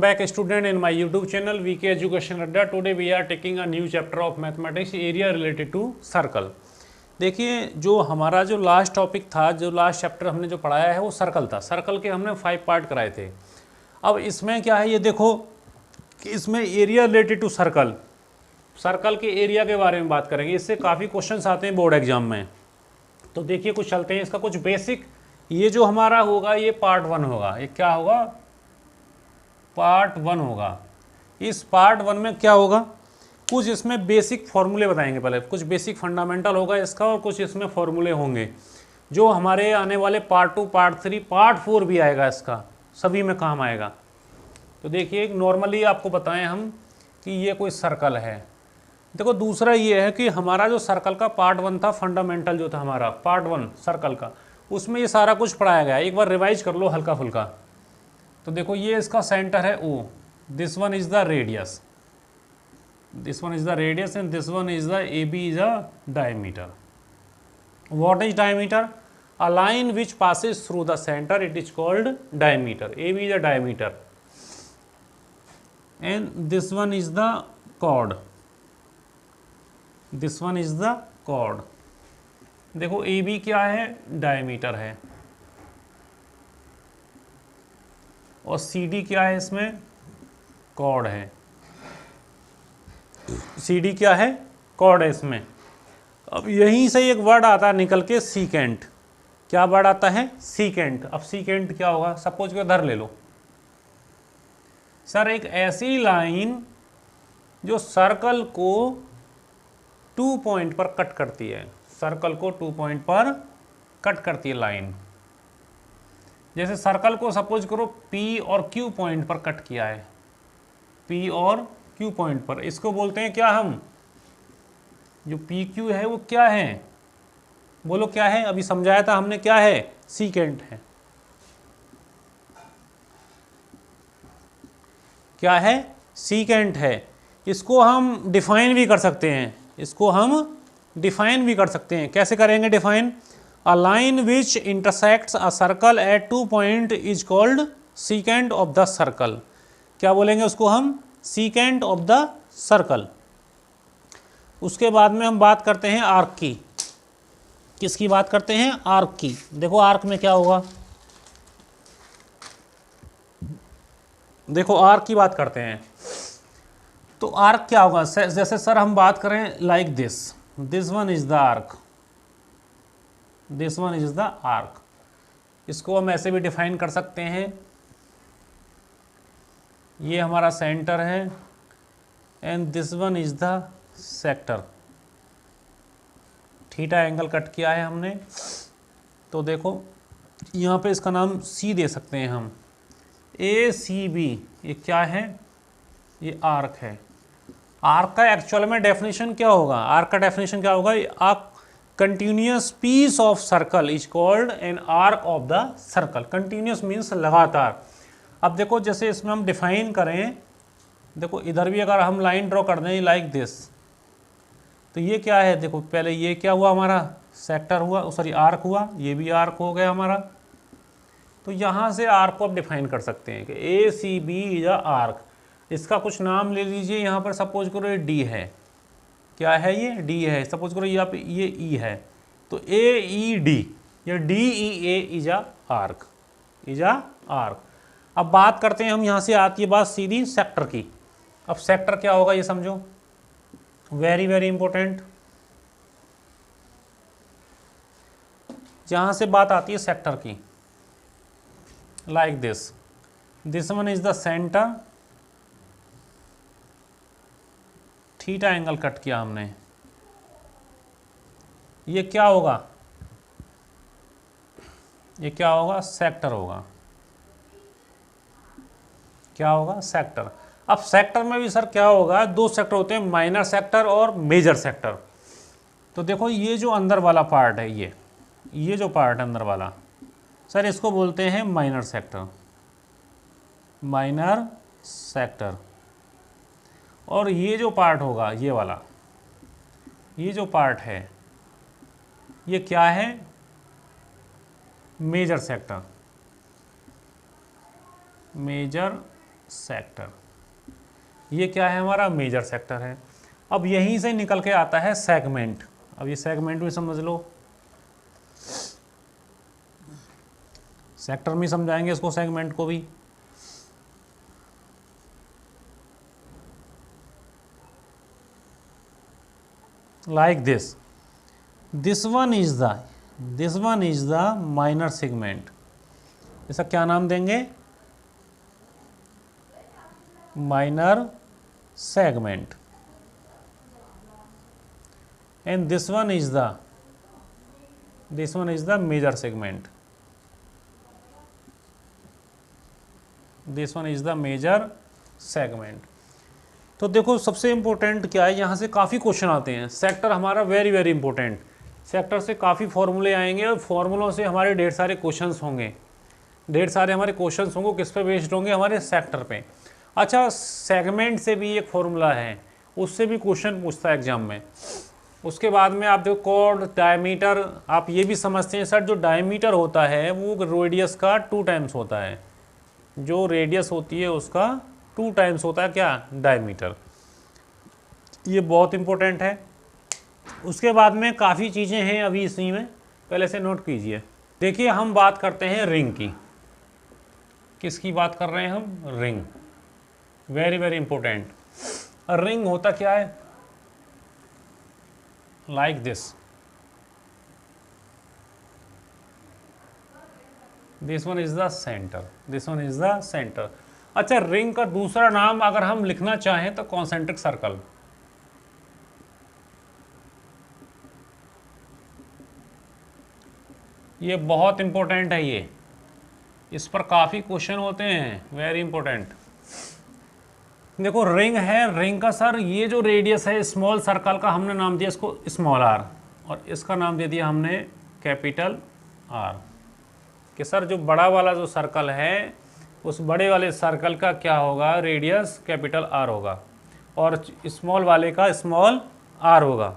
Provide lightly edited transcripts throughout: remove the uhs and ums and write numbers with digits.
Back student in my YouTube channel VK Education Adda. Today we are taking a new chapter of mathematics area related to circle. देखिए जो हमारा जो last topic था, जो last chapter हमने जो पढ़ाया है वो सर्कल था। सर्कल के हमने 5 पार्ट कराए थे। अब इसमें क्या है ये देखो कि इसमें area related to circle, circle के एरिया के बारे में बात करेंगे। इससे काफ़ी क्वेश्चंस आते हैं बोर्ड एग्जाम में। तो देखिए कुछ चलते हैं, इसका कुछ बेसिक, ये जो हमारा होगा ये पार्ट 1 होगा। ये क्या होगा? पार्ट 1 होगा। इस पार्ट 1 में क्या होगा, कुछ इसमें बेसिक फॉर्मूले बताएंगे। पहले कुछ बेसिक फंडामेंटल होगा इसका और कुछ इसमें फॉर्मूले होंगे जो हमारे आने वाले पार्ट 2, पार्ट 3, पार्ट 4 भी आएगा, इसका सभी में काम आएगा। तो देखिए नॉर्मली आपको बताएं हम कि ये कोई सर्कल है। देखो दूसरा ये है कि हमारा जो सर्कल का पार्ट 1 था, फंडामेंटल जो था हमारा पार्ट 1 सर्कल का, उसमें ये सारा कुछ पढ़ाया गया है। एक बार रिवाइज कर लो हल्का फुल्का। तो देखो ये इसका सेंटर है O, this one is the radius, this one is the radius and this one is the AB is a diameter. What is diameter? A line which passes through the centre, it is called diameter. AB is a diameter and this one is the chord, this one is the chord। देखो AB क्या है? Diameter है। और CD क्या है? इसमें chord है। CD क्या है? chord है इसमें। अब यहीं से एक वर्ड आता है निकल के, सीकेंट। क्या वर्ड आता है? सीकेंट। अब सीकेंट क्या होगा? सपोज के इधर ले लो सर, एक ऐसी लाइन जो सर्कल को 2 पॉइंट पर कट करती है, सर्कल को 2 पॉइंट पर कट करती है लाइन। जैसे सर्कल को सपोज करो P और Q पॉइंट पर कट किया है, P और Q पॉइंट पर, इसको बोलते हैं क्या हम? जो PQ है वो क्या है? बोलो क्या है? अभी समझाया था हमने, क्या है? सीकेंट है। क्या है? सीकेंट है। इसको हम डिफाइन भी कर सकते हैं, इसको हम डिफाइन भी कर सकते हैं। कैसे करेंगे define? A line which intersects a circle at 2 points is called secant of the circle। क्या बोलेंगे उसको हम? secant of the circle। उसके बाद में हम बात करते हैं आर्क की। किसकी बात करते हैं? आर्क की। देखो आर्क में क्या होगा, देखो आर्क की बात करते हैं। तो आर्क क्या होगा? जैसे सर हम बात करें like this, this one is the arc, this one is the arc. इसको हम ऐसे भी डिफाइन कर सकते हैं, ये हमारा सेंटर है and this one is the sector. Theta angle cut किया है हमने, तो देखो यहाँ पे इसका नाम C दे सकते हैं हम, ACB। ये क्या है? ये आर्क है। आर्क का एक्चुअल में डेफिनेशन क्या होगा? आर्क का डेफिनेशन क्या होगा? Arc continuous piece of circle is called an arc of the circle. Continuous means लगातार। अब देखो जैसे इसमें हम डिफाइन करें, देखो इधर भी अगर हम लाइन ड्रॉ कर दें लाइक दिस, तो ये क्या है? देखो पहले ये क्या हुआ हमारा? सेक्टर हुआ, सॉरी आर्क हुआ, ये भी आर्क हो गया हमारा। तो यहाँ से आर्क को आप डिफाइन कर सकते हैं कि ACB इज अ आर्क। इसका कुछ नाम ले लीजिए, यहाँ पर सपोज करो ये D है। क्या है? ये D है। सपोज करो यहाँ पे ये E है, तो AED या DEA is a arc, is a arc. अब बात करते हैं हम, यहाँ से आती है बात सीधी सेक्टर की। अब सेक्टर क्या होगा ये समझो, वेरी वेरी इंपॉर्टेंट। यहाँ से बात आती है सेक्टर की, like this, this one is the centre, theta angle cut किया हमने। ये क्या होगा? ये क्या होगा? सेक्टर होगा। क्या होगा? सेक्टर। अब सेक्टर में भी सर क्या होगा? 2 सेक्टर होते हैं, माइनर सेक्टर और मेजर सेक्टर। तो देखो ये जो अंदर वाला पार्ट है, ये जो पार्ट है अंदर वाला, सर इसको बोलते हैं माइनर सेक्टर, माइनर सेक्टर। और ये जो पार्ट होगा, ये वाला, ये जो पार्ट है, ये क्या है? Major sector, major sector. ये क्या है हमारा मेजर सेक्टर है। अब यहीं से निकल के आता है सेगमेंट। अब ये सेगमेंट भी समझ लो, सेक्टर में समझाएंगे इसको, सेगमेंट को भी। Like this one is the minor segment. इसका क्या नाम देंगे? Minor segment. And this one is the major segment. This one is the major segment. तो देखो सबसे इंपॉर्टेंट क्या है, यहाँ से काफ़ी क्वेश्चन आते हैं। सेक्टर हमारा वेरी वेरी इंपॉर्टेंट। सेक्टर से काफ़ी फॉर्मूले आएंगे और फॉर्मूलों से हमारे ढेर सारे क्वेश्चंस होंगे। ढेर सारे हमारे क्वेश्चंस होंगे, किस पे बेस्ड होंगे? हमारे सेक्टर पे। अच्छा, सेगमेंट से भी एक फॉर्मूला है, उससे भी क्वेश्चन पूछता है एग्जाम में। उसके बाद में आप देखो कॉर्ड, डायमीटर। आप ये भी समझते हैं सर जो डायमीटर होता है वो रेडियस का 2 टाइम्स होता है। जो रेडियस होती है उसका 2 टाइम्स होता है क्या? डायमीटर। ये बहुत इंपॉर्टेंट है। उसके बाद में काफ़ी चीज़ें हैं अभी इसी में, पहले से नोट कीजिए। देखिए हम बात करते हैं रिंग की। किसकी बात कर रहे हैं हम? Ring. Very very important. Ring होता क्या है? Like this one is the centre. This one is the centre. अच्छा, रिंग का दूसरा नाम अगर हम लिखना चाहें तो कॉन्सेंट्रिक सर्कल। ये बहुत इंपॉर्टेंट है। ये इस पर काफ़ी क्वेश्चन होते हैं, वेरी इंपॉर्टेंट। देखो रिंग है, रिंग का सर ये जो रेडियस है स्मॉल सर्कल का हमने नाम दिया इसको स्मॉल आर, और इसका नाम दे दिया हमने कैपिटल आर। कि सर जो बड़ा वाला जो सर्कल है उस बड़े वाले सर्कल का क्या होगा? रेडियस कैपिटल आर होगा, और स्मॉल वाले का स्मॉल आर होगा।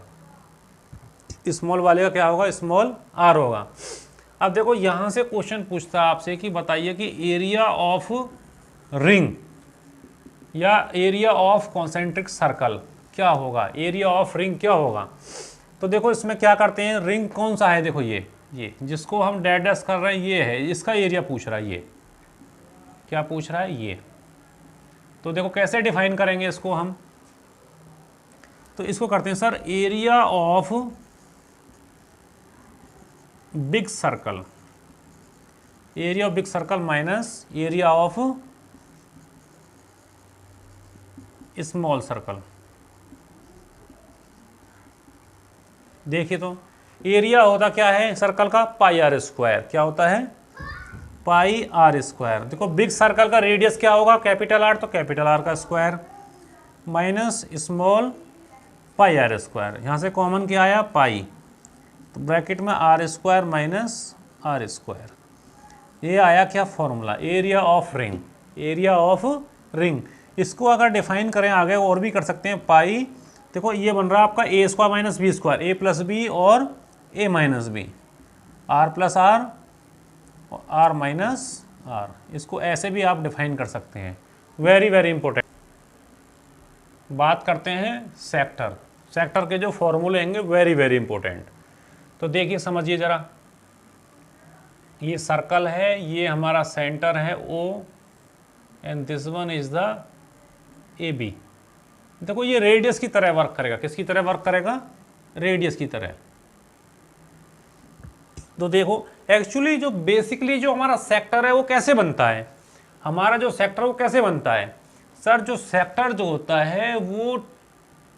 स्मॉल वाले का क्या होगा? स्मॉल आर होगा। अब देखो यहाँ से क्वेश्चन पूछता है आपसे कि बताइए कि एरिया ऑफ रिंग या एरिया ऑफ कॉन्सेंट्रिक सर्कल क्या होगा? एरिया ऑफ रिंग क्या होगा? तो देखो इसमें क्या करते हैं, रिंग कौन सा है? देखो ये जिसको हम डैश कर रहे हैं ये है, इसका एरिया पूछ रहा है। ये क्या पूछ रहा है? ये। तो देखो कैसे डिफाइन करेंगे इसको हम, तो इसको करते हैं sir area of big circle. Area of big circle minus area of small circle. देखिए तो एरिया होता क्या है सर्कल का? Pi are square. क्या होता है? Pi are square. देखो बिग सर्कल का रेडियस क्या होगा? कैपिटल आर, तो कैपिटल आर का square minus small pi are square. यहाँ से कॉमन क्या आया? पाई, तो ब्रैकेट में R square minus R square. ये आया क्या formula? Area of ring. Area of ring. इसको अगर डिफाइन करें आगे और भी कर सकते हैं। पाई, देखो ये बन रहा है आपका A square minus B square, A plus B और A minus B, R plus R और आर माइनस आर। इसको ऐसे भी आप डिफाइन कर सकते हैं। Very very important. बात करते हैं सेक्टर। सेक्टर के जो फॉर्मूले होंगे वेरी वेरी इंपॉर्टेंट। तो देखिए समझिए ज़रा, ये सर्कल है, ये हमारा सेंटर है O, and this one is the AB। देखो ये रेडियस की तरह वर्क करेगा। किसकी तरह वर्क करेगा? रेडियस की तरह। तो देखो एक्चुअली जो बेसिकली जो हमारा सेक्टर है वो कैसे बनता है? हमारा जो सेक्टर वो कैसे बनता है? सर जो सेक्टर जो होता है वो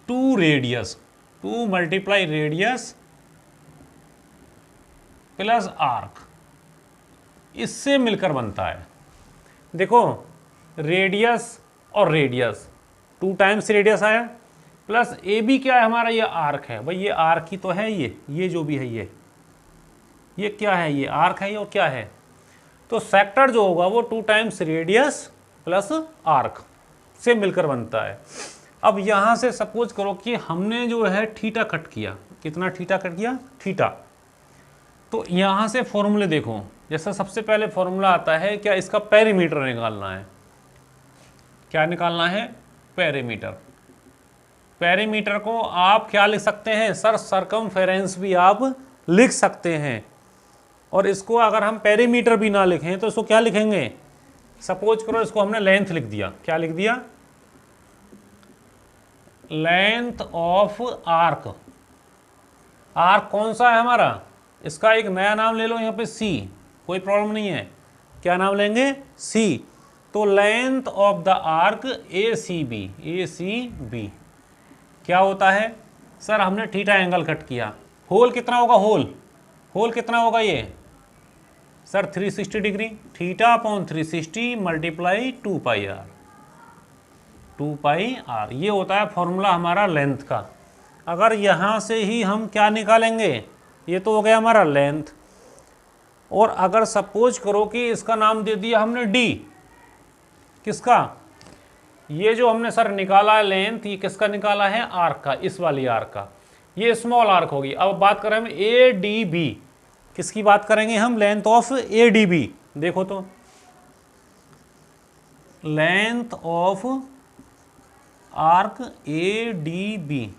2 radius, 2 multiply radius plus arc, इससे मिलकर बनता है। देखो रेडियस और रेडियस 2 टाइम्स रेडियस आया, प्लस ए बी क्या है हमारा? ये आर्क है भाई। ये आर्क ही तो है। ये जो भी है ये क्या है? ये आर्क है। ये और क्या है? तो सेक्टर जो होगा वो 2 टाइम्स रेडियस प्लस आर्क से मिलकर बनता है। अब यहाँ से सपोज करो कि हमने जो है थीटा कट किया। कितना थीटा कट किया? थीटा। तो यहाँ से फॉर्मूले देखो, जैसा सबसे पहले फॉर्मूला आता है क्या? इसका पेरीमीटर निकालना है। क्या निकालना है? पेरीमीटर। पेरीमीटर को आप क्या लिख सकते हैं सर? सरकमफेरेंस भी आप लिख सकते हैं। और इसको अगर हम पेरीमीटर भी ना लिखें तो इसको क्या लिखेंगे? सपोज करो इसको हमने लेंथ लिख दिया। क्या लिख दिया? Length of arc. आर्क कौन सा है हमारा? इसका एक नया नाम ले लो यहाँ पे, सी। कोई प्रॉब्लम नहीं है। क्या नाम लेंगे? सी। तो length of the arc A C B. A C B क्या होता है सर? हमने थीटा एंगल कट किया। होल कितना होगा? होल कितना होगा ये sir? 360 degree. Theta upon 360 multiply 2 pi R. 2 pi R ये होता है फॉर्मूला हमारा लेंथ का। अगर यहाँ से ही हम क्या निकालेंगे? ये तो हो गया हमारा लेंथ। और अगर सपोज करो कि इसका नाम दे दिया हमने डी। किसका? ये जो हमने सर निकाला है लेंथ, ये किसका निकाला है? आर्क का, इस वाली आर्क का। ये स्मॉल आर्क होगी। अब बात करें हम ए डी बी। किसकी बात करेंगे हम? Length of A D B. देखो तो length of arc A D B,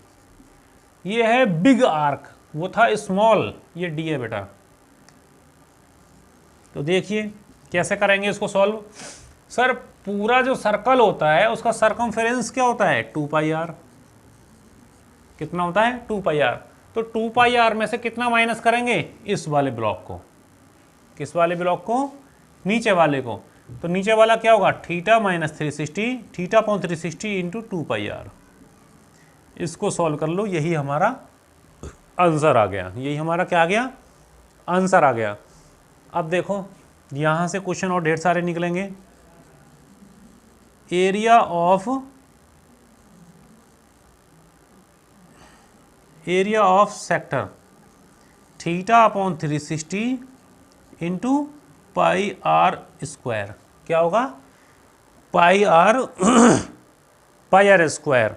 ये है बिग आर्क, वो था स्मॉल, ये डी है बेटा। तो देखिए कैसे करेंगे इसको सॉल्व। सर पूरा जो सर्कल होता है उसका सरकमफेरेंस क्या होता है? 2 पाई आर। कितना होता है? 2 पाई आर। तो 2 पाई आर में से कितना माइनस करेंगे? इस वाले ब्लॉक को। किस वाले ब्लॉक को? नीचे वाले को। तो नीचे वाला क्या होगा? Theta minus 360, theta upon 360 into 2 pi R. इसको सॉल्व कर लो, यही हमारा आंसर आ गया। यही हमारा क्या आ गया? आंसर आ गया। अब देखो यहाँ से क्वेश्चन और ढेर सारे निकलेंगे। Area of sector theta upon 360 into pi are square. क्या होगा? Pi are square.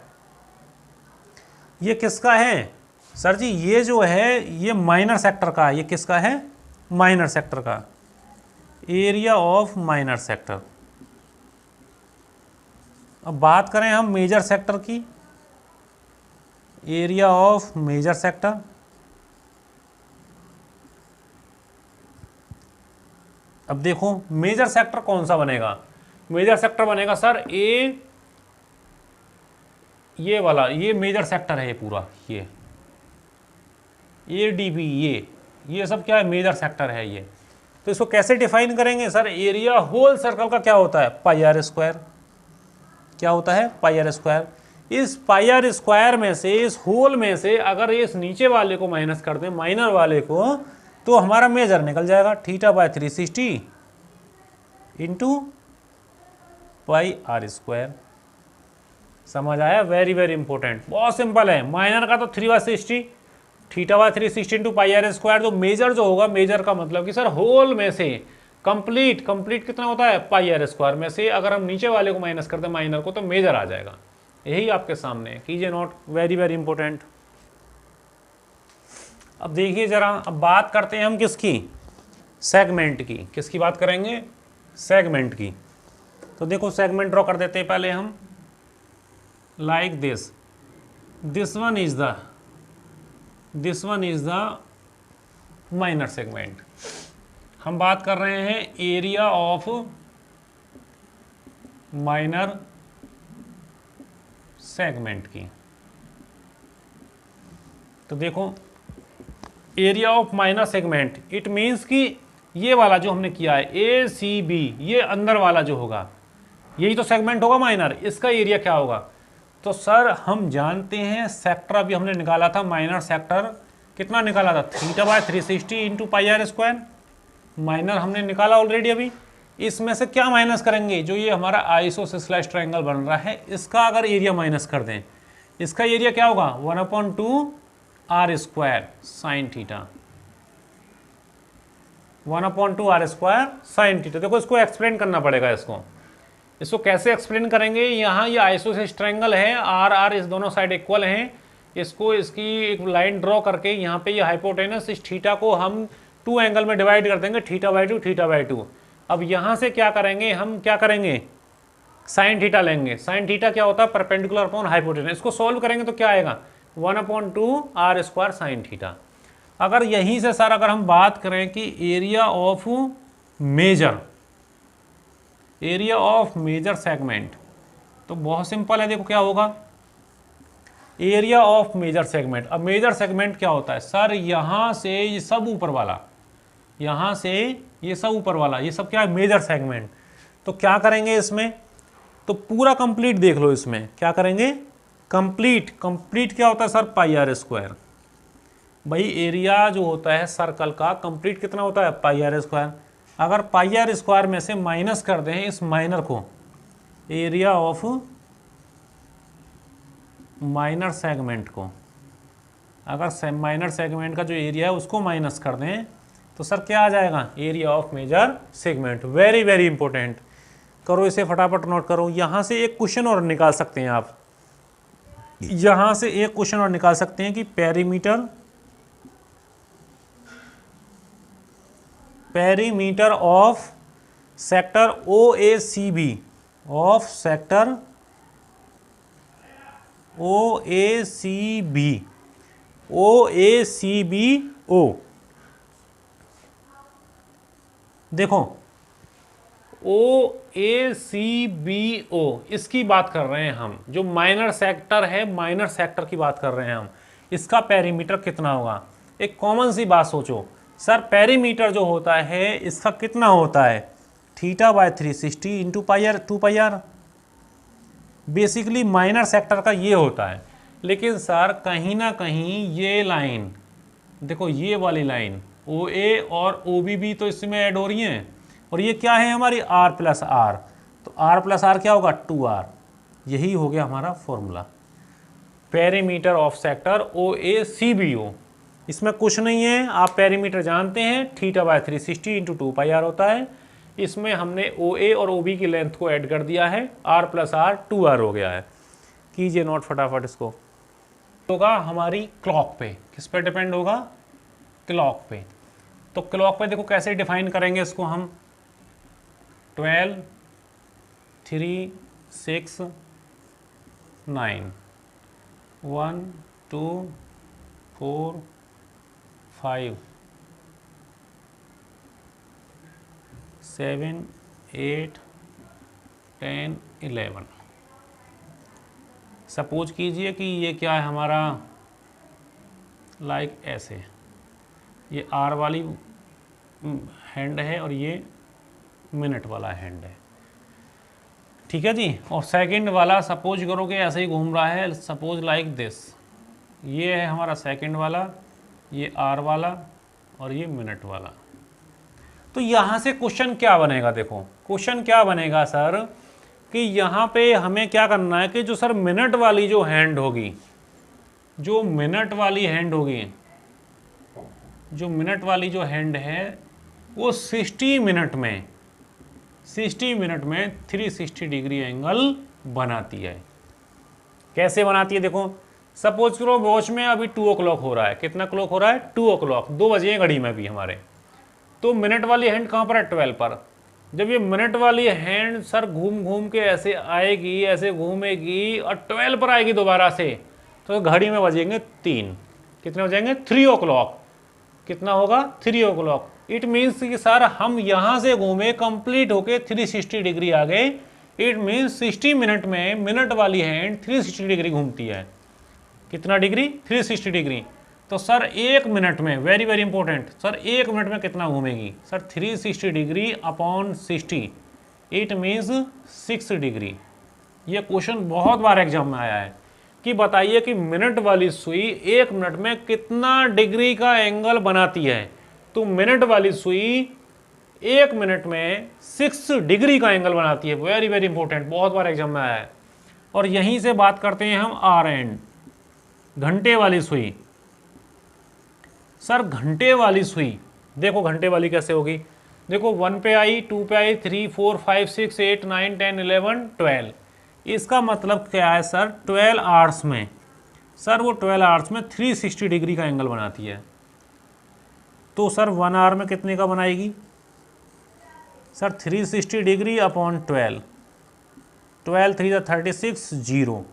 ये किसका है सर जी? ये जो है ये माइनर सेक्टर का है। ये किसका है? माइनर सेक्टर का। Area of minor sector. अब बात करें हम मेजर सेक्टर की। एरिया ऑफ मेजर सेक्टर, अब देखो मेजर सेक्टर कौन सा बनेगा? मेजर सेक्टर बनेगा सर ये वाला, ये मेजर सेक्टर है ये पूरा, ये ए डी बी, ये सब क्या है? मेजर सेक्टर है ये। तो इसको कैसे डिफाइन करेंगे सर? एरिया होल सर्कल का क्या होता है? Pi are square. क्या होता है? Pi are square. इस पाई आर स्क्वायर में से, इस होल में से अगर इस नीचे वाले को माइनस कर दें, माइनर वाले को, तो हमारा मेजर निकल जाएगा। Theta by 360 into pi are square. समझ आया? वेरी वेरी इंपॉर्टेंट, बहुत सिंपल है। माइनर का तो 3/60, theta by 360 into pi are square. जो मेजर जो होगा, मेजर का मतलब कि सर होल में से कंप्लीट कितना होता है? पाई आर स्क्वायर में से अगर हम नीचे वाले को माइनस कर दें माइनर को, तो मेजर आ जाएगा। यही आपके सामने है, कीजिए नोट, वेरी वेरी इंपॉर्टेंट। अब देखिए जरा, अब बात करते हैं हम किसकी? सेगमेंट की। किसकी बात करेंगे? सेगमेंट की। तो देखो सेगमेंट ड्रॉ कर देते हैं पहले हम, like this one is the minor segment. हम बात कर रहे हैं एरिया ऑफ माइनर सेगमेंट की। तो देखो area of minor segment, it means कि ये वाला जो हमने किया है ए सी बी, ये अंदर वाला जो होगा यही तो सेगमेंट होगा माइनर। इसका एरिया क्या होगा? तो सर हम जानते हैं सेक्टर अभी हमने निकाला था, माइनर सेक्टर कितना निकाला था? Theta by 360 into pi are square. Minor हमने निकाला ऑलरेडी। अभी इसमें से क्या माइनस करेंगे? जो ये हमारा आइसोसेलेस ट्रायंगल बन रहा है, इसका अगर एरिया माइनस कर दें, इसका एरिया क्या होगा? 1/2 R square sine theta. 1/2 R square sine theta. देखो इसको एक्सप्लेन करना पड़ेगा। इसको कैसे एक्सप्लेन करेंगे? यहाँ ये आइसोसेलेस ट्रायंगल है, आर इस दोनों साइड इक्वल हैं। इसकी एक लाइन ड्रॉ करके यहाँ पे ये हाइपोटेनस, इस थीटा को हम 2 एंगल में डिवाइड कर देंगे, थीटा बाई 2, थीटा बाई 2। अब यहाँ से क्या करेंगे हम? क्या करेंगे? साइन थीटा लेंगे। साइन थीटा क्या होता है? Perpendicular upon hypotenuse. इसको सॉल्व करेंगे तो क्या आएगा? 1/2 r² साइन थीटा। अगर यहीं से सर अगर हम बात करें कि एरिया ऑफ मेजर सेगमेंट, तो बहुत सिंपल है। देखो क्या होगा, एरिया ऑफ मेजर सेगमेंट। अब मेजर सेगमेंट क्या होता है सर? यहां से ये सब ऊपर वाला, यहां से ये सब ऊपर वाला, ये सब क्या है? Major segment. तो क्या करेंगे इसमें? तो पूरा कंप्लीट देख लो। इसमें क्या करेंगे? कंप्लीट क्या होता है सर? πr²। भाई एरिया जो होता है सर्कल का कंप्लीट कितना होता है? πr²। अगर πr² में से माइनस कर दें इस माइनर को, एरिया ऑफ माइनर सेगमेंट को, अगर माइनर सेगमेंट का जो एरिया है उसको माइनस कर दें तो सर क्या आ जाएगा? Area of major segment. Very very important, करो इसे फटाफट नोट करो। यहां से एक क्वेश्चन और निकाल सकते हैं आप, यहां से एक क्वेश्चन और निकाल सकते हैं कि perimeter of sector OACB, of sector OACBO। देखो OACBO इसकी बात कर रहे हैं हम, जो माइनर सेक्टर है, माइनर सेक्टर की बात कर रहे हैं हम। इसका पेरीमीटर कितना होगा? एक कॉमन सी बात सोचो सर, पेरीमीटर जो होता है इसका कितना होता है? θ/360 into πr/2πr। Basically minor sector का ये होता है। लेकिन सर कहीं ना कहीं ये लाइन देखो, ये वाली लाइन OA और OB भी तो इसमें ऐड हो रही हैं, और ये क्या है हमारी? r+r। तो r+r क्या होगा? 2r। यही हो गया हमारा formula, perimeter of sector OACBO। इसमें कुछ नहीं है, आप पेरीमीटर जानते हैं, θ/360 इंटू 2πr होता है। इसमें हमने OA और OB की लेंथ को ऐड कर दिया है, r+r 2r हो गया है। कीजिए नोट फटाफट इसको। होगा हमारी क्लॉक पे, किस पे डिपेंड होगा? क्लॉक पे। तो क्लॉक पे देखो कैसे डिफाइन करेंगे इसको हम? 12, 3, 6, 9, 1, 2, 4, 5, 7, 8, 10, 11। सपोज कीजिए कि ये क्या है हमारा, लाइक ऐसे, ये आर वाली हैंड है और ये मिनट वाला हैंड है, ठीक है जी। और सेकंड वाला सपोज करो कि ऐसे ही घूम रहा है, सपोज लाइक दिस। ये है हमारा सेकंड वाला, ये आर वाला और ये मिनट वाला। तो यहाँ से क्वेश्चन क्या बनेगा? देखो क्वेश्चन क्या बनेगा सर, कि यहाँ पे हमें क्या करना है कि जो सर मिनट वाली जो हैंड होगी, जो मिनट वाली हैंड होगी, जो मिनट वाली जो हैंड है वो 60 मिनट में 360 डिग्री एंगल बनाती है। कैसे बनाती है? देखो सपोज करो वॉच में अभी 2 o'clock हो रहा है। कितना क्लॉक हो रहा है? 2 o'clock, 2 बजे घड़ी में भी हमारे। तो मिनट वाली हैंड कहाँ पर है? 12 पर। जब ये मिनट वाली हैंड सर घूम घूम के ऐसे आएगी, ऐसे घूमेगी और 12 पर आएगी दोबारा से, तो घड़ी में बजेंगे 3। कितने बजेंगे? 3 o'clock। कितना होगा? 3 o'clock। इट मीन्स कि सर हम यहाँ से घूमे कंप्लीट होके 360 डिग्री आ गए। इट मीन्स 60 मिनट में मिनट वाली हैंड 360 डिग्री घूमती है। कितना डिग्री? 360 डिग्री। तो सर 1 मिनट में, very very important, sir 1 minute में कितना घूमेगी? Sir 360 degree upon 60, it means 6 degree. ये क्वेश्चन बहुत बार एग्जाम में आया है कि बताइए कि मिनट वाली सुई 1 मिनट में कितना डिग्री का एंगल बनाती है। तो मिनट वाली सुई 1 मिनट में 6 डिग्री का एंगल बनाती है। वेरी वेरी इंपॉर्टेंट, बहुत बार एग्जाम में आया है। और यहीं से बात करते हैं हम आर एंड, घंटे वाली सुई। सर घंटे वाली सुई, देखो घंटे वाली कैसे होगी? देखो 1 पे आई, 2 पे आई, 3, 4, 5, 6, 8, 9, 10, 11, 12। इसका मतलब क्या है सर? 12 आवर्स में, सर वो 12 आवर्स में 360 डिग्री का एंगल बनाती है। तो सर 1 आवर में कितने का बनाएगी? Sir 360 degree upon 12, 12 3 36 0।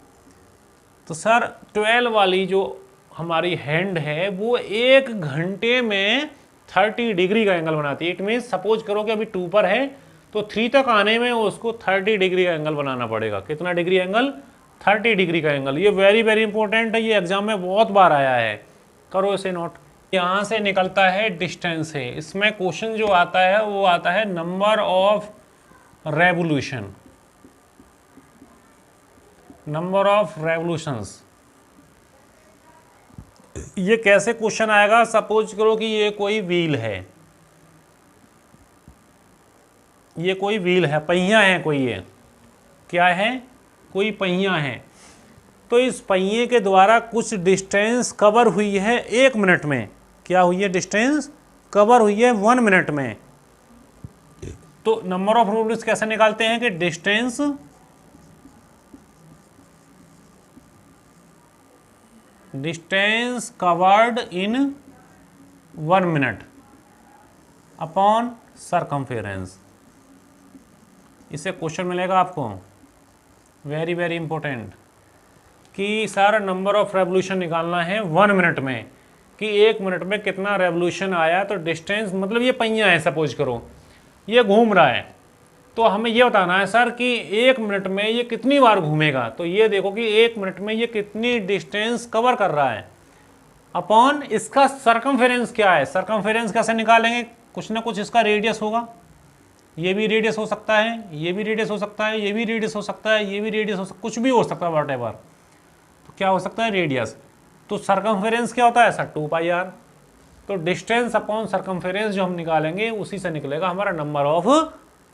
तो सर 12 वाली जो हमारी हैंड है वो 1 घंटे में 30 डिग्री का एंगल बनाती है। इट मीन सपोज करो कि अभी 2 पर है तो 3 तक आने में उसको 30 डिग्री का एंगल बनाना पड़ेगा। कितना डिग्री एंगल? 30 डिग्री का एंगल। ये वेरी वेरी इंपॉर्टेंट है, ये एग्जाम में बहुत बार आया है, करो इसे नोट। यहाँ से निकलता है डिस्टेंस है। इसमें क्वेश्चन जो आता है वो आता है number of revolution, number of revolutions. ये कैसे क्वेश्चन आएगा? सपोज करो कि ये कोई व्हील है, ये कोई व्हील है, पहिया है कोई, ये क्या है? कोई पहिया है। तो इस पहिए के द्वारा कुछ डिस्टेंस कवर हुई है 1 मिनट में। क्या हुई है? डिस्टेंस कवर हुई है 1 मिनट में। तो नंबर ऑफ रेवोल्यूशंस कैसे निकालते हैं कि distance covered in 1 minute upon circumference. इससे क्वेश्चन मिलेगा आपको, वेरी वेरी इंपॉर्टेंट, कि सारा नंबर ऑफ रेवोल्यूशन निकालना है 1 मिनट में, कि 1 मिनट में कितना रेवोल्यूशन आया। तो डिस्टेंस मतलब ये पहिया है, सपोज करो ये घूम रहा है, तो हमें ये बताना है सर कि 1 मिनट में ये कितनी बार घूमेगा। तो ये देखो कि 1 मिनट में ये कितनी डिस्टेंस कवर कर रहा है अपॉन इसका सरकमफेरेंस क्या है। सरकमफेरेंस कैसे निकालेंगे? कुछ ना कुछ इसका रेडियस होगा, ये भी रेडियस हो सकता है, ये भी रेडियस हो सकता है, ये भी रेडियस हो सकता है, ये भी रेडियस हो सकता है, कुछ भी हो सकता है, व्हाटएवर। तो क्या हो सकता है? रेडियस। तो सरकमफेरेंस क्या होता है सर? 2πr। तो डिस्टेंस अपॉन सरकमफेरेंस जो हम निकालेंगे उसी से निकलेगा हमारा नंबर ऑफ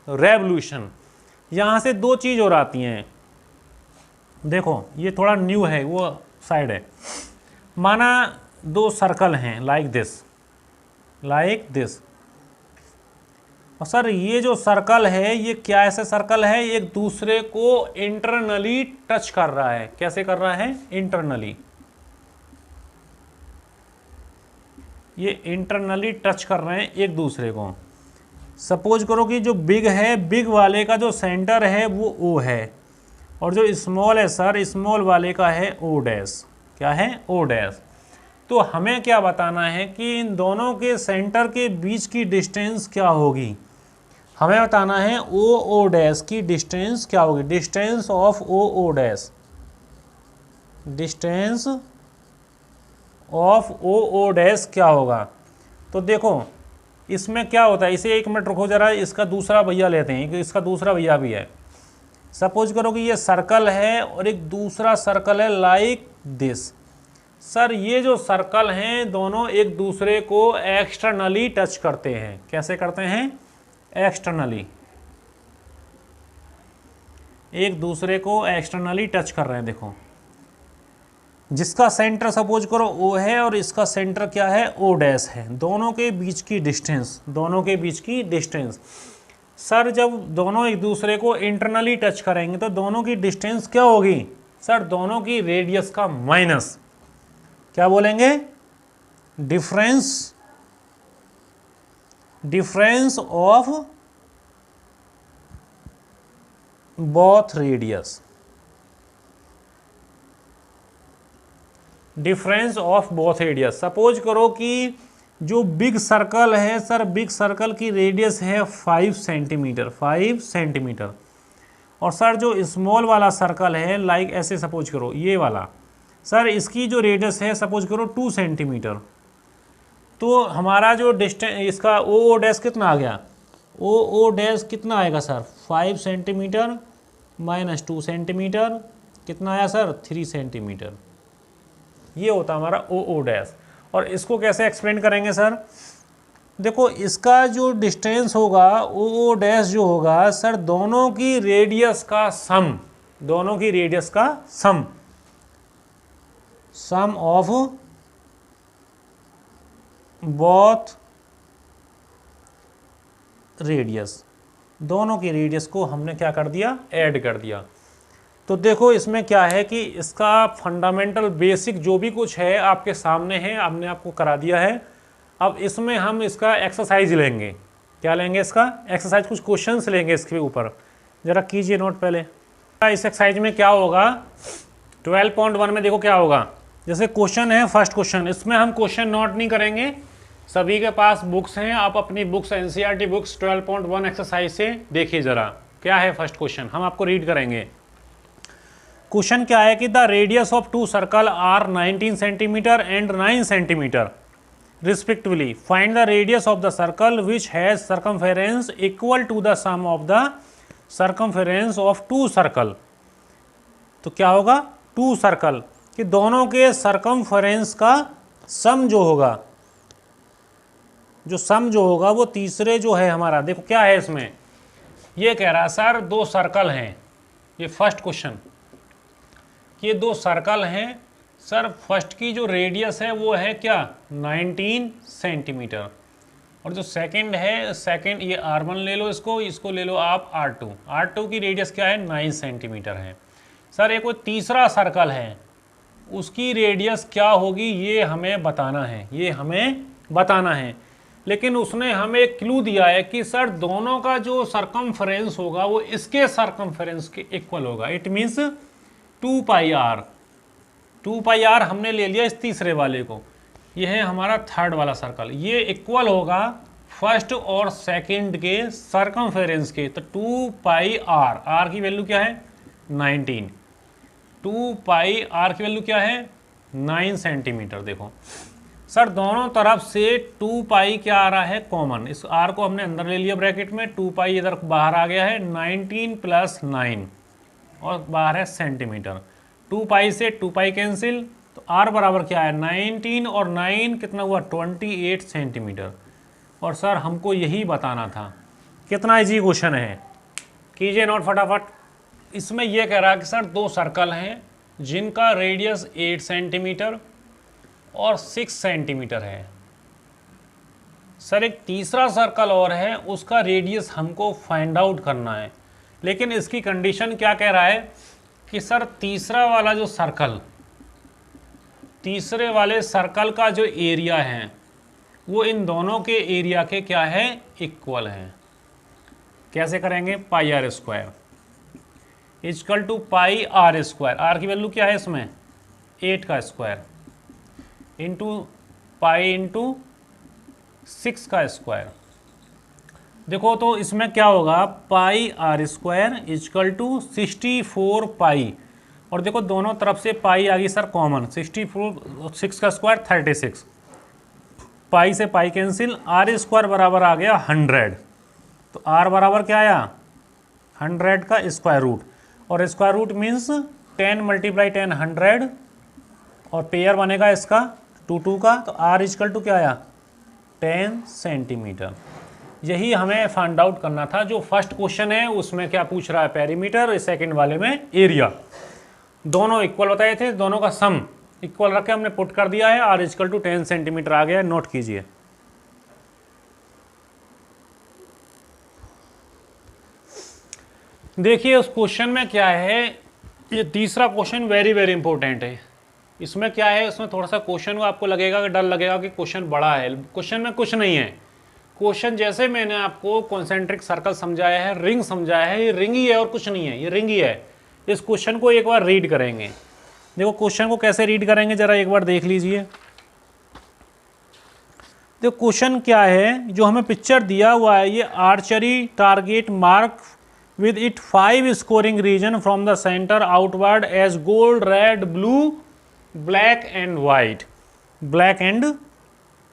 रेवोल्यूशन। यहाँ से 2 चीज़ और आती हैं, देखो ये थोड़ा न्यू है, वो साइड है। माना 2 सर्कल हैं लाइक दिस, और सर ये जो सर्कल है ये क्या ऐसे सर्कल है? एक दूसरे को इंटरनली टच कर रहा है। कैसे कर रहा है? इंटरनली। ये इंटरनली टच कर रहे हैं एक दूसरे को। सपोज करो कि जो बिग है, बिग वाले का जो सेंटर है वो O है, और जो स्मॉल है सर, स्मॉल वाले का है O'। क्या है? O'। तो हमें क्या बताना है कि इन दोनों के सेंटर के बीच की डिस्टेंस क्या होगी। हमें बताना है OO' की डिस्टेंस क्या होगी। Distance of OO', distance of OO' क्या होगा। तो देखो इसमें क्या होता है, इसे 1 मिनट रुको जरा, इसका दूसरा भैया लेते हैं, इसका दूसरा भैया भी है। सपोज करो कि ये सर्कल है और एक दूसरा सर्कल है लाइक दिस। सर ये जो सर्कल हैं दोनों एक दूसरे को एक्सटर्नली टच करते हैं। कैसे करते हैं? एक्सटर्नली, एक दूसरे को एक्सटर्नली टच कर रहे हैं। देखो जिसका सेंटर सपोज करो O है और इसका सेंटर क्या है? O' है। दोनों के बीच की डिस्टेंस, दोनों के बीच की डिस्टेंस सर जब दोनों एक दूसरे को इंटरनली टच करेंगे तो दोनों की डिस्टेंस क्या होगी सर? दोनों की रेडियस का माइनस। क्या बोलेंगे? Difference of both radius, difference of both radius. Suppose करो कि जो बिग सर्कल है सर, बिग सर्कल की रेडियस है 5 सेंटीमीटर, 5 सेंटीमीटर, और सर जो स्मॉल वाला सर्कल है लाइक ऐसे सपोज करो ये वाला, सर इसकी जो रेडियस है सपोज करो 2 सेंटीमीटर। तो हमारा जो डिस्टेंस इसका OO' कितना आ गया? OO' कितना आएगा सर? 5 सेंटीमीटर माइनस 2 सेंटीमीटर, कितना आया सर? 3 सेंटीमीटर। ये होता हमारा OO'। और इसको कैसे एक्सप्लेन करेंगे सर? देखो इसका जो डिस्टेंस होगा OO' जो होगा सर, दोनों की रेडियस का सम, दोनों की रेडियस का सम ऑफ बोथ रेडियस, दोनों की रेडियस को हमने क्या कर दिया? ऐड कर दिया। तो देखो इसमें क्या है कि इसका फंडामेंटल बेसिक जो भी कुछ है आपके सामने है, हमने आपको करा दिया है। अब इसमें हम इसका एक्सरसाइज लेंगे। क्या लेंगे? इसका एक्सरसाइज, कुछ क्वेश्चंस लेंगे इसके ऊपर। ज़रा कीजिए नोट पहले। इस एक्सरसाइज में क्या होगा, 12.1 में देखो क्या होगा। जैसे क्वेश्चन है, फर्स्ट क्वेश्चन, इसमें हम क्वेश्चन नोट नहीं करेंगे, सभी के पास बुक्स हैं, आप अपनी बुक्स एनसीईआरटी बुक्स 12.1 एक्सरसाइज से देखिए जरा क्या है फर्स्ट क्वेश्चन, हम आपको रीड करेंगे। क्वेश्चन क्या है कि the radius of two circle are 19 centimetre and 9 centimetre respectively, find the radius of the circle which has circumference equal to the sum of the circumference of two circle. तो क्या होगा, to circle कि दोनों के circumference का सम जो होगा, जो सम जो होगा वो तीसरे जो है हमारा, देखो क्या है इसमें, ये कह रहा है सर दो सर्कल हैं, ये फर्स्ट क्वेश्चन, ये दो सर्कल हैं सर, फर्स्ट की जो रेडियस है वो है क्या 19 सेंटीमीटर, और जो सेकंड है, सेकंड ये R1 ले लो, इसको ले लो आप R2 की रेडियस क्या है 9 सेंटीमीटर है। सर एक कोई तीसरा सर्कल है, उसकी रेडियस क्या होगी ये हमें बताना है, ये हमें बताना है। लेकिन उसने हमें एक क्लू दिया है कि सर दोनों का जो सर्कमफेरेंस होगा वो इसके सर्कमफेरेंस के इक्वल होगा, इट मीन्स 2 पाई आर हमने ले लिया इस तीसरे वाले को, ये है हमारा थर्ड वाला सर्कल, ये इक्वल होगा फर्स्ट और सेकंड के सर्कमफेरेंस के। तो 2 पाई आर की वैल्यू क्या है 19, 2 पाई आर की वैल्यू क्या है 9 सेंटीमीटर। देखो सर दोनों तरफ से 2 पाई क्या आ रहा है कॉमन, इस आर को हमने अंदर ले लिया ब्रैकेट में, 2 पाई इधर बाहर आ गया है, 19 + 9 और बाहर है सेंटीमीटर, 2 पाई से 2 पाई कैंसिल, तो आर बराबर क्या है 19 और 9 कितना हुआ 28 सेंटीमीटर। और सर हमको यही बताना था, कितना इजी क्वेश्चन है, कीजिए नोट फटाफट। इसमें यह कह रहा है कि सर दो सर्कल हैं जिनका रेडियस 8 सेंटीमीटर और 6 सेंटीमीटर है। सर एक तीसरा सर्कल और है, उसका रेडियस हमको फाइंड आउट करना है, लेकिन इसकी कंडीशन क्या कह रहा है कि सर तीसरा वाला जो सर्कल, तीसरे वाले सर्कल का जो एरिया है वो इन दोनों के एरिया के क्या है इक्वल है। कैसे करेंगे, pi are square equal to pi are square, R की वैल्यू क्या है इसमें 8 का स्क्वायर इंटू पाई इंटू 6 का स्क्वायर। देखो तो इसमें क्या होगा, pi are square equal to 64 पाई, और देखो दोनों तरफ से पाई आ गई सर कॉमन, 64 6 का स्क्वायर 36, पाई से पाई कैंसिल, आर स्क्वायर बराबर आ गया 100, तो आर बराबर क्या आया 100 का स्क्वायर रूट, और स्क्वायर रूट मीन्स 10 × 10 100, और पेयर बनेगा इसका 2 का, तो आर इक्वल टू क्या आया 10 सेंटीमीटर। यही हमें फाइंड आउट करना था। जो फर्स्ट क्वेश्चन है उसमें क्या पूछ रहा है पेरीमीटर, सेकंड वाले में एरिया, दोनों इक्वल बताए थे, दोनों का सम इक्वल रख के हमने पुट कर दिया है, आर इक्वल टू 10 सेंटीमीटर आ गया, नोट कीजिए। देखिए उस क्वेश्चन में क्या है, ये तीसरा क्वेश्चन वेरी वेरी इंपॉर्टेंट है। इसमें क्या है, इसमें थोड़ा सा क्वेश्चन को आपको लगेगा कि डर लगेगा कि क्वेश्चन बड़ा है, क्वेश्चन में कुछ नहीं है। क्वेश्चन जैसे मैंने आपको कॉन्सेंट्रिक सर्कल समझाया है, रिंग समझाया है, ये रिंग ही है और कुछ नहीं है, ये रिंग ही है। इस क्वेश्चन को एक बार रीड करेंगे, देखो क्वेश्चन को कैसे रीड करेंगे जरा एक बार देख लीजिए। देखो क्वेश्चन क्या है, जो हमें पिक्चर दिया हुआ है, ये archery target mark with it 5 scoring region from the center outward as gold, red, blue, black and white. Black and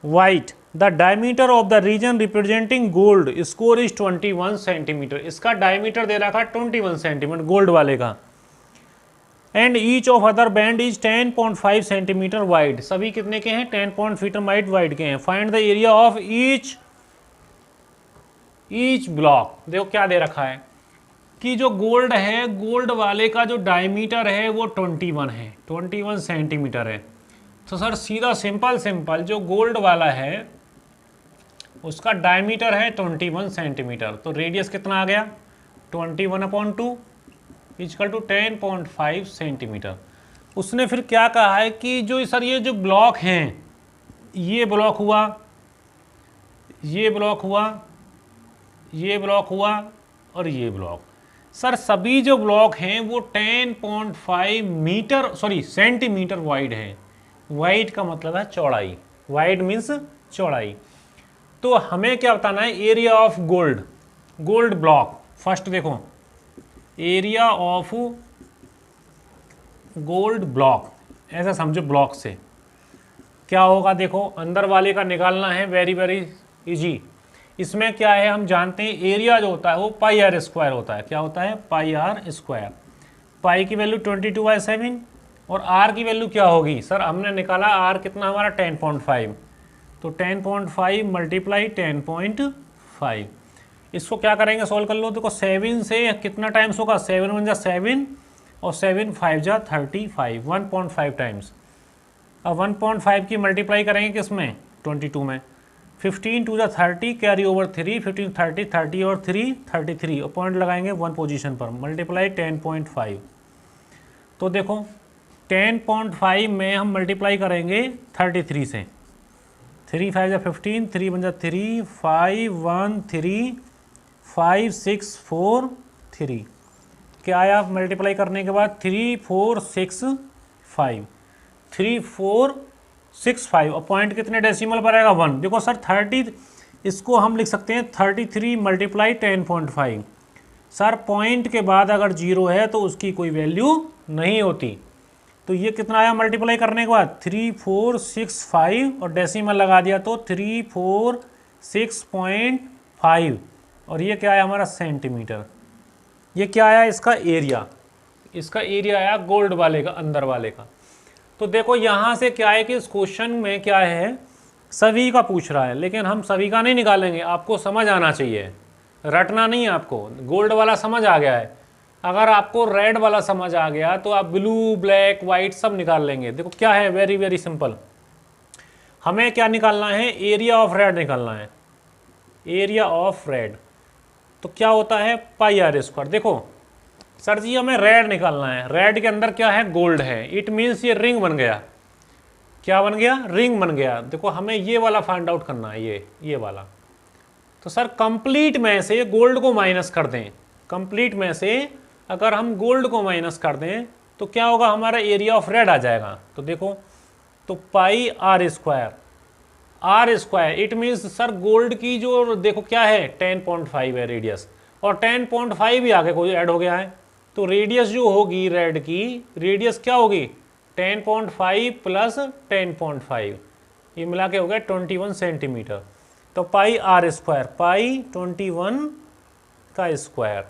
white. The diameter of the region representing gold score is 21 centimetre. इसका diameter दे रखा 21 centimetre gold वाले का। And each of other band is 10.5 centimetre wide. सभी कितने के हैं 10.5 wide के हैं। Find the area of each block। देखो क्या दे रखा है कि जो गोल्ड है, गोल्ड वाले का जो डायमीटर है वो 21 है, 21 सेंटीमीटर है। तो सर सीधा सिंपल जो गोल्ड वाला है उसका डायमीटर है 21 सेंटीमीटर, तो रेडियस कितना आ गया 21/2 इक्वल टू 10.5 सेंटीमीटर। उसने फिर क्या कहा है कि जो सर ये जो ब्लॉक हैं, ये ब्लॉक हुआ, ये ब्लॉक हुआ, ये ब्लॉक हुआ और ये ब्लॉक, सर सभी जो ब्लॉक हैं वो 10.5 मीटर सेंटीमीटर वाइड है। वाइड का मतलब है चौड़ाई, वाइड मीन्स चौड़ाई। तो हमें क्या बताना है, area of gold block. First देखो, एरिया ऑफ गोल्ड ब्लॉक, ऐसा समझो ब्लॉक से क्या होगा। देखो अंदर वाले का निकालना है, वेरी वेरी इजी। इसमें क्या है, हम जानते हैं एरिया जो होता है वो पाई आर स्क्वायर होता है। क्या होता है, पाई आर स्क्वायर। पाई की वैल्यू 22/7 और आर की वैल्यू क्या होगी, सर हमने निकाला आर कितना हमारा 10.5, तो 10.5 मल्टीप्लाई 10.5। इसको क्या करेंगे, सॉल्व कर लो। देखो 7 से कितना टाइम्स होगा, 7 1 जा 7 और 7 5 जा 35, 1.5 टाइम्स। अब 1.5 की मल्टीप्लाई करेंगे किस में, 22 में। 15 2 जा 30, कैरी ओवर 3, 15 30, 30 और 3 33, और पॉइंट लगाएंगे 1 पोजीशन पर, मल्टीप्लाई 10.5। तो देखो 10.5 में हम मल्टीप्लाई करेंगे 33 से, 3 5 जा 15, 3 1 जा 3, 5 1 3, 5 6 4 3। क्या आया मल्टीप्लाई करने के बाद, 3 4 6 5, 3 4 6 5, और पॉइंट कितने डेसिमल पर आएगा, 1। देखो सर 30, इसको हम लिख सकते हैं 33 मल्टीप्लाई 10.5। सर पॉइंट के बाद अगर 0 है तो उसकी कोई वैल्यू नहीं होती। तो ये कितना आया मल्टीप्लाई करने के बाद, 3 4 6 5 और डेसिमल लगा दिया तो 3 4 6.5, और ये क्या आया हमारा सेंटीमीटर। ये क्या आया, इसका एरिया। इसका एरिया आया गोल्ड वाले का, अंदर वाले का। तो देखो यहाँ से क्या है कि इस क्वेश्चन में क्या है, सभी का पूछ रहा है, लेकिन हम सभी का नहीं निकालेंगे, आपको समझ आना चाहिए, रटना नहीं है आपको। गोल्ड वाला समझ आ गया है, अगर आपको रेड वाला समझ आ गया तो आप ब्लू ब्लैक वाइट सब निकाल लेंगे। देखो क्या है, वेरी वेरी सिंपल। हमें क्या निकालना है, एरिया ऑफ रेड निकालना है, एरिया ऑफ रेड। तो क्या होता है, पाई आर स्क्वायर। देखो सर जी हमें रेड निकालना है, रेड के अंदर क्या है, गोल्ड है, इट मीन्स ये रिंग बन गया। क्या बन गया, रिंग बन गया। देखो हमें ये वाला फाइंड आउट करना है, ये वाला। तो सर कंप्लीट में से गोल्ड को माइनस कर दें, कंप्लीट में से अगर हम गोल्ड को माइनस कर दें तो क्या होगा, हमारा एरिया ऑफ रेड आ जाएगा। तो देखो, तो pi are square, R square it means सर गोल्ड की जो देखो क्या है 10.5 है रेडियस, और 10.5 भी आगे कोई ऐड हो गया है, तो रेडियस जो होगी रेड की, रेडियस क्या होगी 10.5 प्लस 10.5, ये मिला के हो गया 21 सेंटीमीटर। तो पाई आर स्क्वायर, पाई 21 का स्क्वायर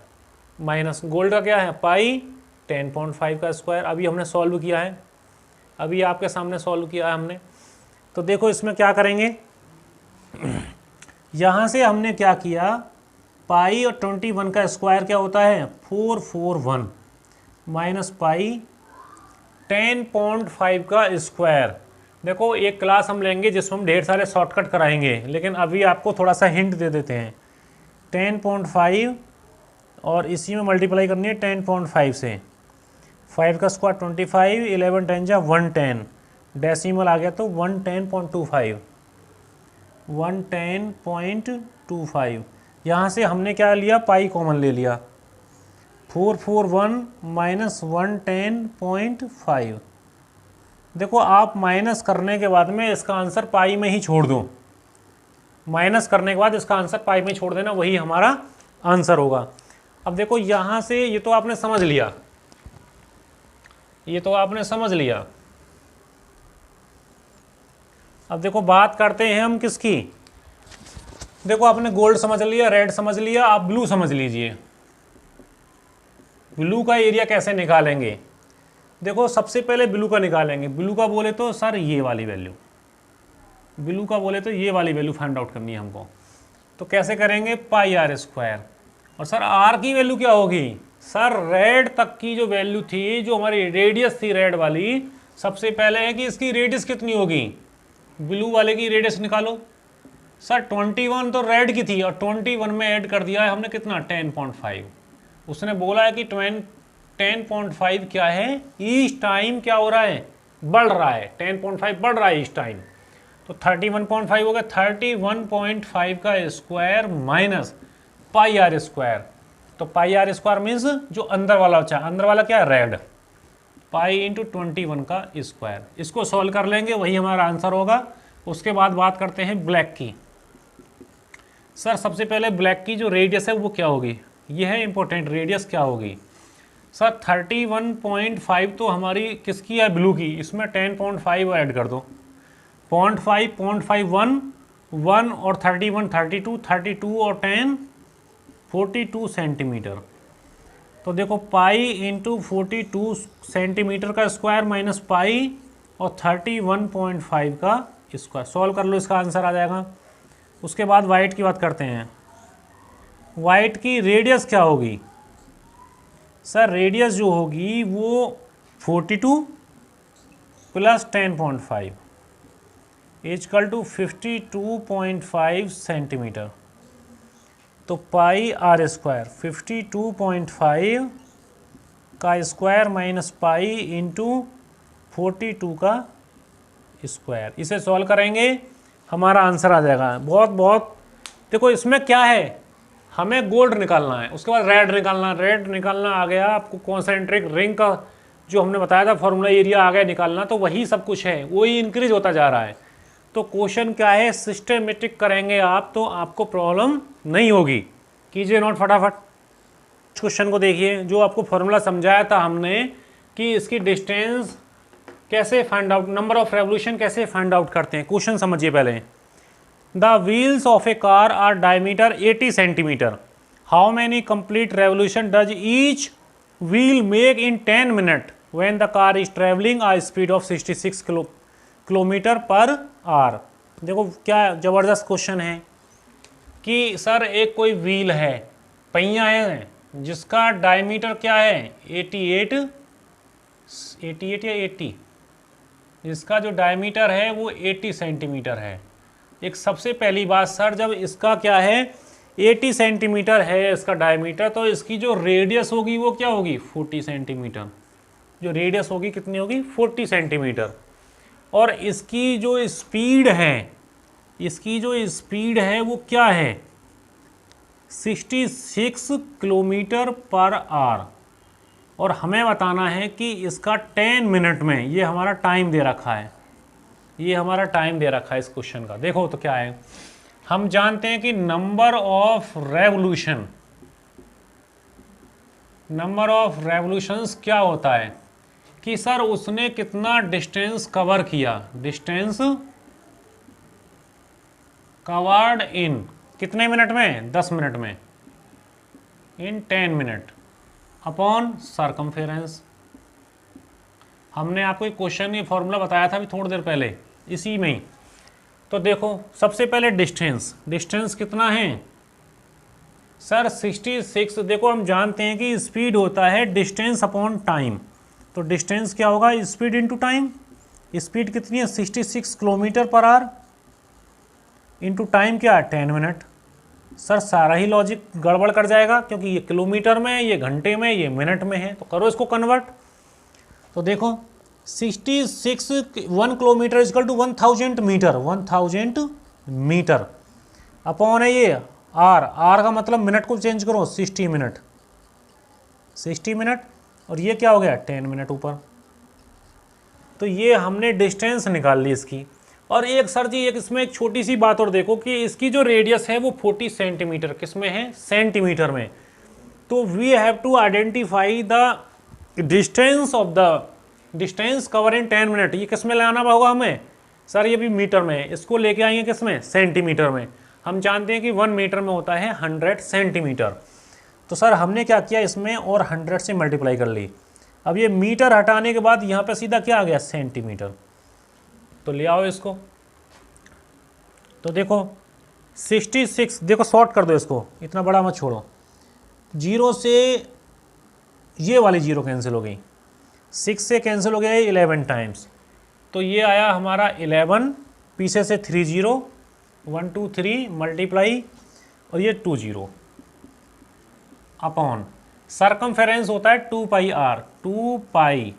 माइनस गोल्ड का क्या है, पाई 10.5 का स्क्वायर। अभी हमने सॉल्व किया है, अभी आपके सामने सॉल्व किया है हमने। तो देखो इसमें क्या करेंगे, यहाँ से हमने क्या किया, पाई और 21 का स्क्वायर क्या होता है 441 माइनस पाई 10.5 का स्क्वायर। देखो एक क्लास हम लेंगे जिसमें हम ढेर सारे शॉर्टकट कराएंगे, लेकिन अभी आपको थोड़ा सा हिंट दे देते हैं। 10.5 और इसी में मल्टीप्लाई करनी है 10.5 से, 5 का स्क्वायर 25, 11 10 जा 110, डेसिमल आ गया तो 110.25, 110.25। यहाँ से हमने क्या लिया, पाई कॉमन ले लिया, 441 माइनस 110.5। देखो आप माइनस करने के बाद में इसका आंसर पाई में ही छोड़ दो, माइनस करने के बाद इसका आंसर पाई में छोड़ देना, वही हमारा आंसर होगा। अब देखो यहाँ से ये तो आपने समझ लिया, ये तो आपने समझ लिया। अब देखो बात करते हैं हम किसकी, देखो आपने गोल्ड समझ लिया, रेड समझ लिया, आप ब्लू समझ लीजिए। ब्लू का एरिया कैसे निकालेंगे, देखो सबसे पहले ब्लू का निकालेंगे। ब्लू का बोले तो सर ये वाली वैल्यू, ब्लू का बोले तो ये वाली वैल्यू फाइंड आउट करनी है हमको। तो कैसे करेंगे, पाई आर स्क्वायर, और सर आर की वैल्यू क्या होगी, सर रेड तक की जो वैल्यू थी, जो हमारी रेडियस थी रेड वाली, सबसे पहले है कि इसकी रेडियस कितनी होगी, ब्लू वाले की रेडियस निकालो। सर 21 तो रेड की थी और 21 में ऐड कर दिया है हमने कितना 10.5। उसने बोला है कि 10.5 क्या है, ईच टाइम क्या हो रहा है, बढ़ रहा है, 10.5 बढ़ रहा है ईच टाइम। तो 31.5 हो गया, 31.5 का square minus pi are square. तो पाई आर स्क्वायर मीन्स जो अंदर वाला बचा, अंदर वाला क्या है, रेड, पाई इंटू 21 का स्क्वायर। इसको सॉल्व कर लेंगे, वही हमारा आंसर होगा। उसके बाद बात करते हैं ब्लैक की। सर सबसे पहले ब्लैक की जो रेडियस है वो क्या होगी, ये है इंपॉर्टेंट, रेडियस क्या होगी। सर 31.5 तो हमारी किसकी है, ब्लू की, इसमें 10.5 ऐड कर दो, 0.5 1 और 31 32 और 10 42 सेंटीमीटर। तो देखो पाई इंटू 42 सेंटीमीटर का स्क्वायर माइनस पाई और 31.5 का स्क्वायर, सॉल्व कर लो, इसका आंसर आ जाएगा। उसके बाद वाइट की बात करते हैं। वाइट की रेडियस क्या होगी, सर रेडियस जो होगी वो 42 प्लस 10.5 इक्वल टू 52.5 सेंटीमीटर। तो पाई आर स्क्वायर 52.5 का स्क्वायर माइनस पाई इंटू 42 का स्क्वायर, इसे सॉल्व करेंगे, हमारा आंसर आ जाएगा। बहुत देखो इसमें क्या है, हमें गोल्ड निकालना है, उसके बाद रेड निकालना आ गया आपको, कॉन्सेंट्रिक रिंग का जो हमने बताया था फॉर्मूला, एरिया आ गया निकालना, तो वही सब कुछ है, वही इंक्रीज होता जा रहा है। तो क्वेश्चन क्या है, सिस्टमेटिक करेंगे आप तो आपको प्रॉब्लम नहीं होगी। कीजिए नोट फटाफट, क्वेश्चन को देखिए। जो आपको फॉर्मूला समझाया था हमने कि इसकी डिस्टेंस कैसे find out, number of revolution कैसे फाइंड आउट करते हैं, क्वेश्चन समझिए पहले। The wheels of a car are diameter 80 centimetre, how many complete revolution does each wheel make in 10 minute when the car is travelling a speed of 66 kilometre per hour. देखो क्या ज़बरदस्त question है कि sir एक कोई wheel है, पहिया है, जिसका डायमीटर क्या है 88 या 80, जिसका जो डायमीटर है वो 80 सेंटीमीटर है। एक सबसे पहली बात सर, जब इसका क्या है 80 सेंटीमीटर है इसका डायमीटर, तो इसकी जो रेडियस होगी वो क्या होगी 40 सेंटीमीटर। जो रेडियस होगी कितनी होगी 40 सेंटीमीटर। और इसकी जो स्पीड है वो क्या है 66 किलोमीटर पर आवर। और हमें बताना है कि इसका 10 मिनट में, ये हमारा टाइम दे रखा है, इस क्वेश्चन का। देखो तो क्या है, हम जानते हैं कि नंबर ऑफ रेवोल्यूशंस क्या होता है कि सर उसने कितना डिस्टेंस कवर किया, डिस्टेंस कवर्ड इन कितने मिनट में, 10 मिनट में, इन 10 मिनट अपॉन सरकमफेरेंस। हमने आपको एक क्वेश्चन ये फॉर्मूला बताया था अभी थोड़ी देर पहले इसी में ही। तो देखो सबसे पहले डिस्टेंस कितना है सर 66। देखो हम जानते हैं कि स्पीड होता है डिस्टेंस अपॉन टाइम, तो डिस्टेंस क्या होगा स्पीड इनटू टाइम। स्पीड कितनी है 66 kilometre per our into time क्या है 10 मिनट। सर सारा ही लॉजिक गड़बड़ कर जाएगा क्योंकि ये किलोमीटर में, ये घंटे में, ये मिनट में है, तो करो इसको कन्वर्ट। तो देखो 66 1 kilometre equal to 1000 metre upon है ये आर का मतलब मिनट को चेंज करो 60 मिनट और ये क्या हो गया 10 मिनट ऊपर। तो ये हमने डिस्टेंस निकाल ली इसकी। और एक सर जी एक इसमें एक छोटी सी बात और देखो कि इसकी जो रेडियस है वो 40 सेंटीमीटर, किसमें है सेंटीमीटर में। तो we have to identify the distance cover in 10 minute. ये किस में लाना होगा हमें सर, ये भी मीटर में है, इसको लेके आएंगे किस में सेंटीमीटर में। हम जानते हैं कि 1 मीटर में होता है 100 सेंटीमीटर। तो सर हमने क्या किया इसमें और 100 से मल्टीप्लाई कर ली। अब ये मीटर हटाने के बाद यहाँ पे सीधा क्या आ गया सेंटीमीटर। तो ले आओ इसको। तो देखो 66, देखो शॉर्ट कर दो इसको, इतना बड़ा मत छोड़ो। 0 से ये वाली 0 कैंसिल हो गई, 6 से कैंसिल हो गया 11 टाइम्स। तो ये आया हमारा 11, पीछे से 3 0, 1 2 3 मल्टीप्लाई और ये 2 0 अपॉन सरकमफेरेंस होता है 2 पाई आर, 2 पाई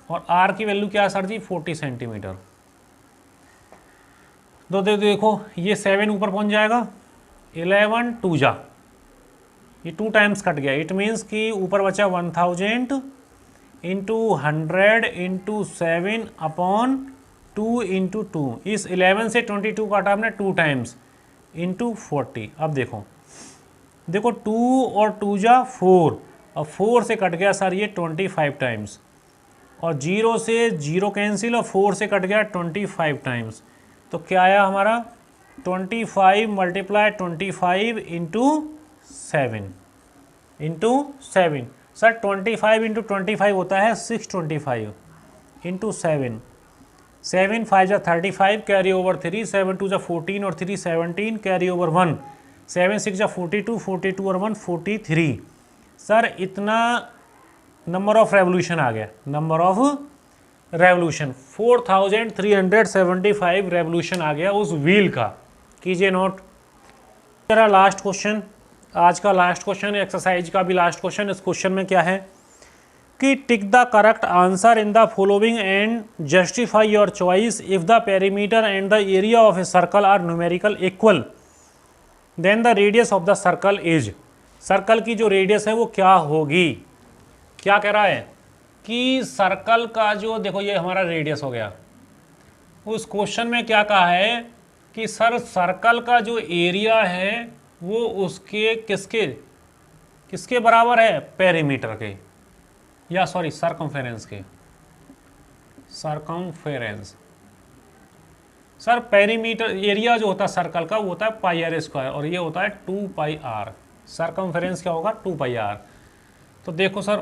और आर की वैल्यू क्या है सर जी 40 सेंटीमीटर। तो देखो ये 7 ऊपर पहुंच जाएगा, 11 2 जा ये 2 टाइम्स कट गया। इट मीन्स कि ऊपर बचा 1000 इंटू 100 इंटू 7 अपॉन 2 इंटू 2। इस 11 से 22 काटा आपने 2 टाइम्स इंटू 40। अब देखो 2 और 2 जा 4, और 4 से कट गया सर ये 25 टाइम्स, और 0 से 0 कैंसिल, और 4 से कट गया 25 टाइम्स। तो क्या आया हमारा 25 मल्टीप्लाई 25 इंटू 7 सर 25 इंटू 25 होता है 625 इंटू 7 5 जा 35 कैरी ओवर 3, 7 2 जा 14 और 3 17 कैरी ओवर 1, 7 6 जा 42 और 1 43। सर इतना नंबर ऑफ रेवोल्यूशन आ गया, नंबर ऑफ रेवोल्यूशन 4375 रेवोल्यूशन आ गया उस व्हील का। कीजिए नोट। मेरा लास्ट क्वेश्चन, आज का लास्ट क्वेश्चन, एक्सरसाइज का भी लास्ट क्वेश्चन। इस क्वेश्चन में क्या है कि tick the correct answer in the following and justify your choice if the perimeter and the area of a circle are numerical equal then the radius of the circle is. Circle की जो radius है वो क्या होगी। क्या कह रहा है कि सर्कल का जो, देखो ये हमारा रेडियस हो गया। उस क्वेश्चन में क्या कहा है कि सर सर्कल का जो एरिया है वो उसके किसके बराबर है, पेरीमीटर के, या सॉरी सरकमफेरेंस के। सरकमफेरेंस सर पेरीमीटर एरिया जो होता है सर्कल का वो होता है पाई आर स्क्वायर, और ये होता है 2 पाई आर। सरकमफेरेंस क्या होगा 2 पाई आर। तो देखो सर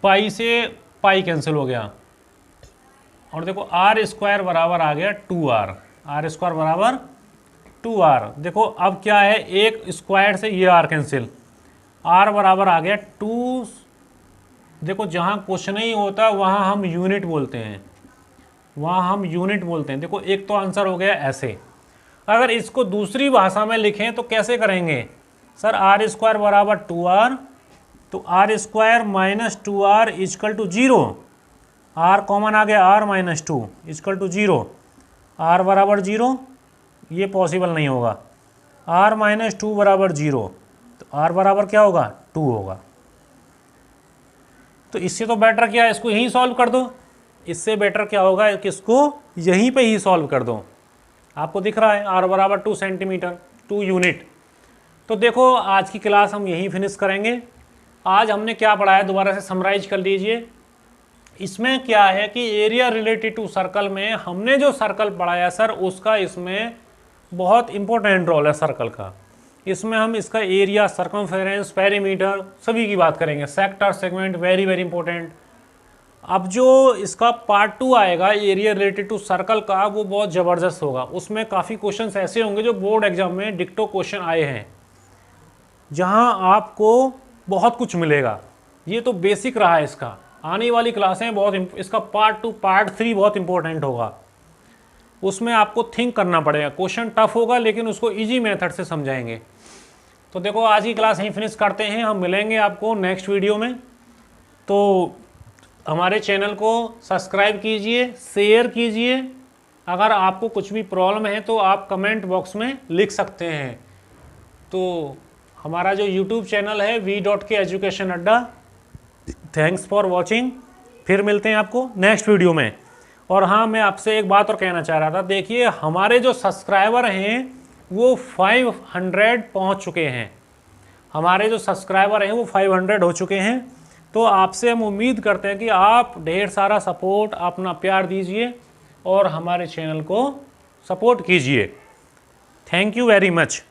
पाई से पाई कैंसिल हो गया, और देखो आर स्क्वायर बराबर आ गया 2r, आर स्क्वायर बराबर 2r। देखो अब क्या है, एक स्क्वायर से ये r कैंसिल, r बराबर आ गया 2। देखो जहाँ क्वेश्चन ही होता वहाँ हम यूनिट बोलते हैं, देखो एक तो आंसर हो गया ऐसे। अगर इसको दूसरी भाषा में लिखें तो कैसे करेंगे सर, आर स्क्वायर बराबर 2r, तो R square minus 2r equal to 0, r common आ गया, r minus 2 equal to 0, r बराबर 0, ये पॉसिबल नहीं होगा। r माइनस 2 बराबर 0, तो r बराबर क्या होगा 2 होगा। तो इससे तो बेटर क्या है, इसको यहीं सॉल्व कर दो। इससे बेटर क्या होगा कि इसको यहीं पे ही सॉल्व कर दो। आपको दिख रहा है r बराबर 2 सेंटीमीटर 2 यूनिट। तो देखो आज की क्लास हम यहीं फिनिश करेंगे। आज हमने क्या पढ़ा है दोबारा से समराइज कर लीजिए। इसमें क्या है कि एरिया रिलेटेड टू सर्कल में हमने जो सर्कल पढ़ाया सर उसका इसमें बहुत इंपॉर्टेंट रोल है सर्कल का। इसमें हम इसका एरिया, सर्कमफेरेंस, पेरीमीटर सभी की बात करेंगे, sector, segment, very very important. अब जो इसका पार्ट 2 आएगा एरिया रिलेटेड टू सर्कल का, वो बहुत ज़बरदस्त होगा। उसमें काफ़ी क्वेश्चंस ऐसे होंगे जो बोर्ड एग्जाम में डिक्टो क्वेश्चन आए हैं, जहां आपको बहुत कुछ मिलेगा। ये तो बेसिक रहा है इसका। आने वाली क्लासें बहुत, इसका पार्ट 2 पार्ट 3 बहुत इंपॉर्टेंट होगा। उसमें आपको थिंक करना पड़ेगा, क्वेश्चन टफ होगा लेकिन उसको इजी मेथड से समझाएंगे। तो देखो आज की क्लास यहीं फिनिश करते हैं, हम मिलेंगे आपको नेक्स्ट वीडियो में। तो हमारे चैनल को सब्सक्राइब कीजिए, शेयर कीजिए। अगर आपको कुछ भी प्रॉब्लम है तो आप कमेंट बॉक्स में लिख सकते हैं। तो हमारा जो YouTube चैनल है v.k एजुकेशन अड्डा। Thanks for watching. फिर मिलते हैं आपको नेक्स्ट वीडियो में। और हाँ, मैं आपसे एक बात और कहना चाह रहा था। देखिए हमारे जो सब्सक्राइबर हैं वो 500 पहुंच चुके हैं। हमारे जो सब्सक्राइबर हैं वो 500 हो चुके हैं। तो आपसे हम उम्मीद करते हैं कि आप ढेर सारा सपोर्ट, अपना प्यार दीजिए और हमारे चैनल को सपोर्ट कीजिए। Thank you very much.